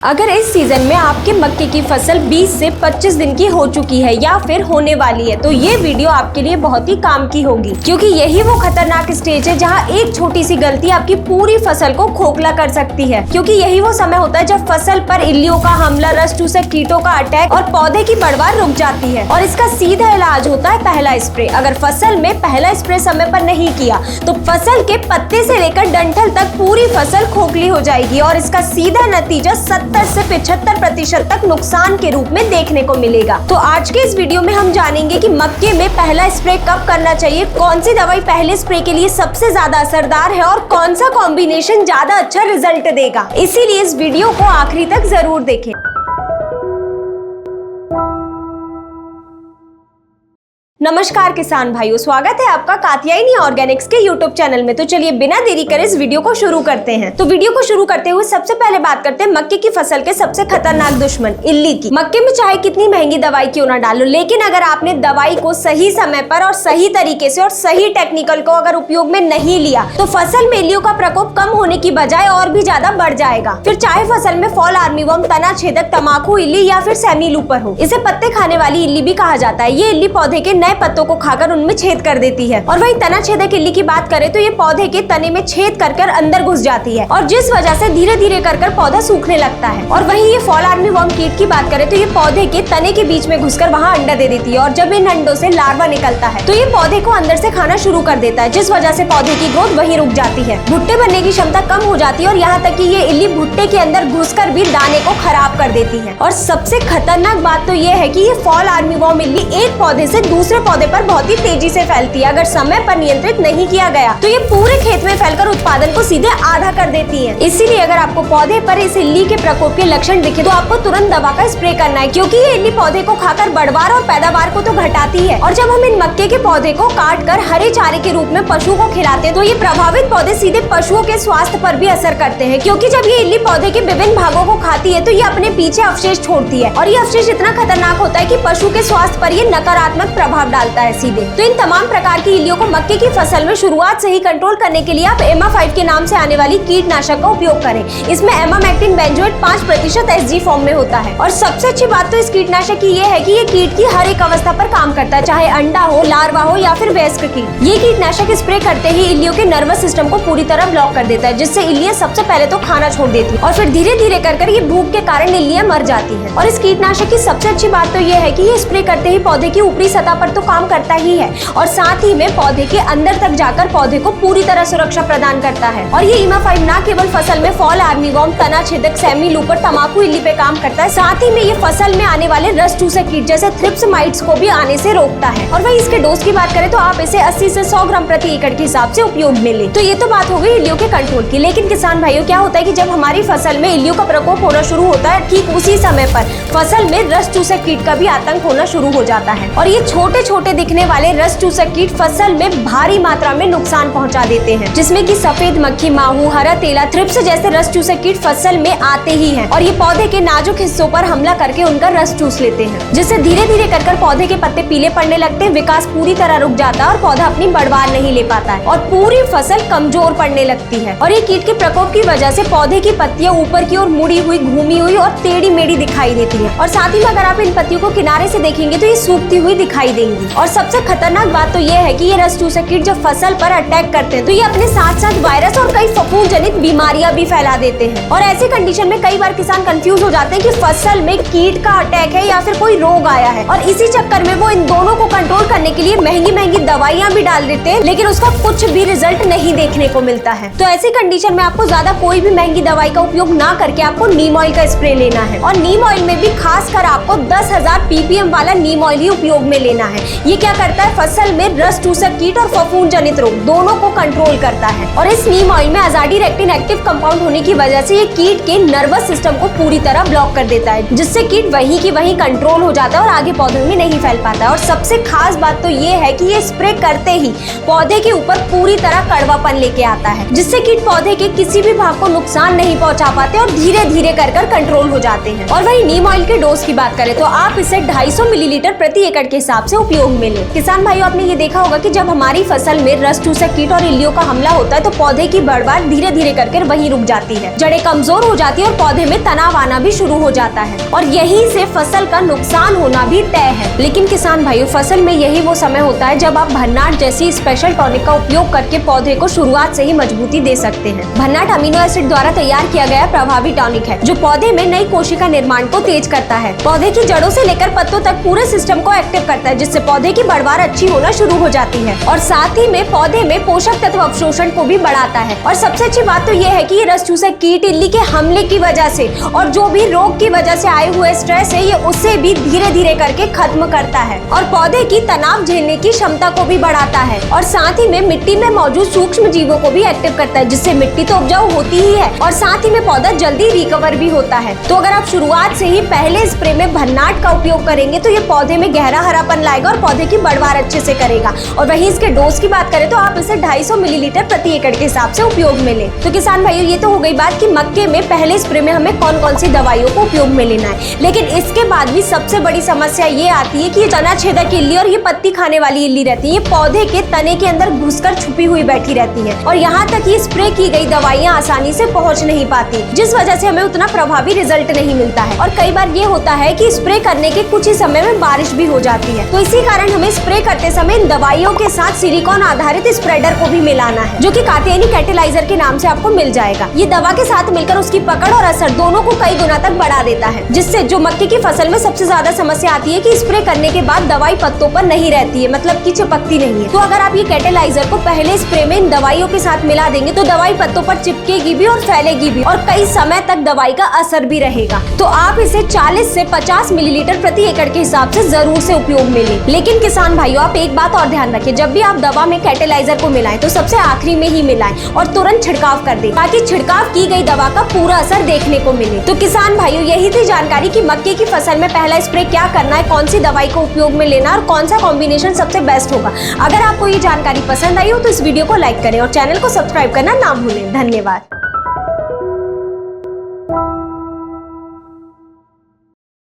अगर इस सीजन में आपके मक्के की फसल 20 से 25 दिन की हो चुकी है या फिर होने वाली है तो ये वीडियो आपके लिए बहुत ही काम की होगी, क्योंकि यही वो खतरनाक स्टेज है जहां एक छोटी सी गलती आपकी पूरी फसल को खोखला कर सकती है। क्योंकि यही वो समय होता है जब फसल पर इल्लियों का हमला, रस चूसक कीटों का अटैक और पौधे की बढ़वार रुक जाती है। और इसका सीधा इलाज होता है पहला स्प्रे। अगर फसल में पहला स्प्रे समय पर नहीं किया तो फसल के पत्ते से लेकर डंठल तक पूरी फसल खोखली हो जाएगी और इसका सीधा नतीजा 70 से 75% तक नुकसान के रूप में देखने को मिलेगा। तो आज के इस वीडियो में हम जानेंगे कि मक्के में पहला स्प्रे कब करना चाहिए, कौन सी दवाई पहले स्प्रे के लिए सबसे ज्यादा असरदार है और कौन सा कॉम्बिनेशन ज्यादा अच्छा रिजल्ट देगा। इसीलिए इस वीडियो को आखिरी तक जरूर देखें। नमस्कार किसान भाइयों, स्वागत है आपका कात्यायनी ऑर्गेनिक्स के यूट्यूब चैनल में। तो चलिए बिना देरी करे इस वीडियो को शुरू करते हैं। तो वीडियो को शुरू करते हुए सबसे पहले बात करते हैं मक्के की फसल के सबसे खतरनाक दुश्मन इल्ली की। मक्के में चाहे कितनी महंगी दवाई क्यों ना डालो, लेकिन अगर आपने दवाई को सही समय पर और सही तरीके से और सही टेक्निकल को अगर उपयोग में नहीं लिया तो फसल में इल्लियों का प्रकोप कम होने की बजाय और भी ज्यादा बढ़ जाएगा। फिर चाहे फसल में फॉल आर्मीवर्म, तना छेदक, तमाकू इल्ली या फिर सेमी लूपर हो, इसे पत्ते खाने वाली इल्ली भी कहा जाता है। ये इल्ली पौधे के पत्तों को खाकर उनमें छेद कर देती है। और वहीं तना छेदक इल्ली की बात करें तो ये पौधे के तने में छेद कर अंदर घुस जाती है और जिस वजह से धीरे धीरे कर पौधा सूखने लगता है। और वहीं ये फॉल आर्मीवर्म कीट की बात करें तो ये पौधे के तने के बीच में घुसकर वहाँ अंडा दे देती है और जब इन अंडों से लार्वा निकलता है तो ये पौधे को अंदर से खाना शुरू कर देता है, जिस वजह से पौधे की ग्रोथ वहीं रुक जाती है। भुट्टे बनने की क्षमता कम हो जाती है और यहाँ तक कि ये इल्ली भुट्टे के अंदर घुसकर भी दाने को खराब कर देती है। और सबसे खतरनाक बात तो ये है कि ये फॉल आर्मीवर्म इल्ली एक पौधे से दूसरे पौधे पर बहुत ही तेजी से फैलती है। अगर समय पर नियंत्रित नहीं किया गया तो ये पूरे खेत में फैलकर उत्पादन को सीधे आधा कर देती है। इसीलिए अगर आपको पौधे पर इस इल्ली के प्रकोप के लक्षण दिखे तो आपको तुरंत दवा का स्प्रे करना है, क्योंकि ये इल्ली पौधे को खाकर बढ़वार और पैदावार को तो घटाती है। और जब हम इन मक्के के पौधे को काट कर हरे चारे के रूप में पशु को खिलाते हैं तो ये प्रभावित पौधे सीधे पशुओं के स्वास्थ्य पर भी असर करते हैं, क्योंकि जब ये इल्ली पौधे के विभिन्न भागों को खाती है तो ये अपने पीछे अवशेष छोड़ती है और ये अवशेष इतना खतरनाक होता है कि पशु के स्वास्थ्य पर ये नकारात्मक प्रभाव डालता है सीधे। तो इन तमाम प्रकार की इल्लियों को मक्के की फसल में शुरुआत से ही कंट्रोल करने के लिए आप एमा-5 के नाम से आने वाली कीटनाशक का उपयोग करें। इसमें एमामेक्टिन बेंजोएट 5% एसजी फॉर्म में होता है। और सबसे अच्छी बात तो इस कीटनाशक की ये है कि ये कीट की हर एक अवस्था पर काम करता है, चाहे अंडा हो, लार्वा हो या फिर वयस्क कीट। ये कीटनाशक स्प्रे करते ही इल्लियों के नर्वस सिस्टम को पूरी तरह ब्लॉक कर देता है, जिससे इल्लियां सबसे पहले तो खाना छोड़ देती है और फिर धीरे धीरे कर ये भूख के कारण इल्लियां मर जाती है। और इस कीटनाशक की सबसे अच्छी बात तो ये है कि ये स्प्रे करते ही पौधे की ऊपरी सतह पर तो काम करता ही है और साथ ही में पौधे के अंदर तक जाकर पौधे को पूरी तरह सुरक्षा प्रदान करता है। और ये एमा-5 ना केवल फसल में फॉल आर्मीवर्म, तना छेदक, सेमी लूपर, तमाकू इल्ली पे काम करता है, साथ ही में ये फसल में आने वाले रस चूसक कीट जैसे थ्रिप्स माइट्स को भी आने से रोकता है। और वहीं इसके डोज की बात करें तो आप इसे 80 से 100 ग्राम प्रति एकड़ के हिसाब से उपयोग में लें। तो ये तो बात हो गई इल्लियों के कंट्रोल की। लेकिन किसान भाइयों, क्या होता है कि जब हमारी फसल में इल्लियों का प्रकोप होना शुरू होता है, ठीक उसी समय पर फसल में रस चूसक कीट का भी आतंक होना शुरू हो जाता है। और ये छोटे छोटे दिखने वाले रस चूसक कीट फसल में भारी मात्रा में नुकसान पहुंचा देते हैं, जिसमें कि सफेद मक्खी, माहू, हरा तेला, थ्रिप्स जैसे रस चूसक कीट फसल में आते ही हैं और ये पौधे के नाजुक हिस्सों पर हमला करके उनका रस चूस लेते हैं, जिससे धीरे धीरे कर पौधे के पत्ते पीले पड़ने लगते हैं, विकास पूरी तरह रुक जाता है और पौधा अपनी बढ़वार नहीं ले पाता है और पूरी फसल कमजोर पड़ने लगती है। और ये कीट के प्रकोप की वजह से पौधे की पत्तियां ऊपर की ओर मुड़ी हुई, घूमी हुई और टेढ़ी मेढ़ी दिखाई देती है। और साथ ही में अगर आप इन पत्तियों को किनारे से देखेंगे तो ये सूखती हुई दिखाई देंगी। और सबसे खतरनाक बात तो ये है कि ये रस चूसक कीट जब फसल पर अटैक करते हैं तो ये अपने साथ साथ वायरस और कई फफूंद जनित बीमारियां भी फैला देते हैं। और ऐसी कंडीशन में कई बार किसान कंफ्यूज हो जाते हैं कि फसल में कीट का अटैक है या फिर कोई रोग आया है, और इसी चक्कर में वो इन दोनों को कंट्रोल करने के लिए महंगी महंगी दवाइयां भी डाल देते हैं, लेकिन उसका कुछ भी रिजल्ट नहीं देखने को मिलता है। तो ऐसी कंडीशन में आपको ज्यादा कोई भी महंगी दवाई का उपयोग ना करके आपको नीम ऑयल का स्प्रे लेना है। और नीम ऑयल में भी खासकर आपको 10,000 ppm वाला नीम ऑयल ही उपयोग में लेना है। ये क्या करता है, फसल में रस चूसक कीट और फफूंद जनित रोग दोनों को कंट्रोल करता है। और इस नीम ऑयल में अजाडिरेक्टिन एक्टिव कंपाउंड होने की वजह से ये कीट के नर्वस सिस्टम को पूरी तरह ब्लॉक कर देता है, जिससे कीट वहीं की वहीं कंट्रोल हो जाता है और आगे पौधों में नहीं फैल पाता है। और सबसे खास बात तो ये है कि ये स्प्रे करते ही पौधे के ऊपर पूरी तरह कड़वापन लेके आता है, जिससे कीट पौधे के किसी भी भाग को नुकसान नहीं पहुंचा पाते और धीरे धीरे कर कंट्रोल हो जाते हैं। और वही नीम ऑयल के डोज की बात करें तो आप इसे 250 मिलीलीटर प्रति एकड़ के हिसाब से उपयोग उपयोग में ले। किसान भाइयों, आपने ये देखा होगा कि जब हमारी फसल में रस चूसक कीट और इल्लियों का हमला होता है तो पौधे की बढ़वार धीरे धीरे करके वहीं रुक जाती है, जड़ें कमजोर हो जाती है और पौधे में तनाव आना भी शुरू हो जाता है और यहीं से फसल का नुकसान होना भी तय है। लेकिन किसान भाइयों, फसल में यही वो समय होता है जब आप भन्नाट जैसी स्पेशल टॉनिक का उपयोग करके पौधे को शुरुआत से ही मजबूती दे सकते हैं। भन्नाट अमीनो एसिड द्वारा तैयार किया गया प्रभावी टॉनिक है जो पौधे में नई कोशिका निर्माण को तेज करता है, पौधे की जड़ों से लेकर पत्तों तक पूरे सिस्टम को एक्टिव करता है, जिससे पौधे की बढ़वार अच्छी होना शुरू हो जाती है और साथ ही में पौधे में पोषक तत्व अवशोषण को भी बढ़ाता है। और सबसे अच्छी बात तो ये है कि ये रस चूसक कीट इल्ली के हमले की वजह से और जो भी रोग की वजह से आए हुए स्ट्रेस है, ये उससे भी धीरे धीरे करके खत्म करता है और पौधे की तनाव झेलने की क्षमता को भी बढ़ाता है और साथ ही में मिट्टी में मौजूद सूक्ष्म जीवों को भी एक्टिव करता है, जिससे मिट्टी तो उपजाऊ होती ही है और साथ ही में पौधा जल्दी रिकवर भी होता है। तो अगर आप शुरुआत से ही पहले स्प्रे में भन्नाट का उपयोग करेंगे तो ये पौधे में गहरा हरापन लाएगा और पौधे की बढ़वार अच्छे से करेगा। और वहीं इसके डोज की बात करें तो आप इसे 250 मिलीलीटर प्रति एकड़ के हिसाब से उपयोग में लें। तो किसान भाइयों, ये तो हो गई बात कि मक्के में पहले स्प्रे में हमें कौन कौन सी दवाइयों को उपयोग में लेना है, लेकिन इसके बाद भी सबसे बड़ी समस्या ये आती है कि ये तना छेदक इल्ली और ये पत्ती खाने वाली इल्ली रहती है, ये पौधे के तने के अंदर घुसकर छुपी हुई बैठी रहती है और यहाँ तक ये स्प्रे की गई दवाइयाँ आसानी से पहुँच नहीं पाती, जिस वजह से हमें उतना प्रभावी रिजल्ट नहीं मिलता है। और कई बार ये होता है कि स्प्रे करने के कुछ ही समय में बारिश भी हो जाती है, तो इसी कारण हमें स्प्रे करते समय इन दवाइयों के साथ सिलिकॉन आधारित स्प्रेडर को भी मिलाना है, जो कि कात्यायनी कैटेलाइजर के नाम से आपको मिल जाएगा। ये दवा के साथ मिलकर उसकी पकड़ और असर दोनों को कई गुना तक बढ़ा देता है, जिससे जो मक्के की फसल में सबसे ज्यादा समस्या आती है कि स्प्रे करने के बाद दवाई पत्तों पर नहीं रहती है, मतलब कि चिपकती नहीं है। तो अगर आप ये कैटेलाइजर को पहले स्प्रे में इन दवाइयों के साथ मिला देंगे तो दवाई पत्तों पर चिपकेगी भी और फैलेगी भी और कई समय तक दवाई का असर भी रहेगा। तो आप इसे 40 से 50 मिलीलीटर प्रति एकड़ के हिसाब से जरूर से उपयोग में लें। लेकिन किसान भाइयों, आप एक बात और ध्यान रखें, जब भी आप दवा में कैटेलाइजर को मिलाएं तो सबसे आखिरी में ही मिलाएं और तुरंत छिड़काव कर दें, ताकि छिड़काव की गई दवा का पूरा असर देखने को मिले। तो किसान भाइयों, यही थी जानकारी कि मक्के की फसल में पहला स्प्रे क्या करना है, कौन सी दवाई को उपयोग में लेना और कौन सा कॉम्बिनेशन सबसे बेस्ट होगा। अगर आपको ये जानकारी पसंद आई हो तो इस वीडियो को लाइक करें और चैनल को सब्सक्राइब करना ना भूलें। धन्यवाद।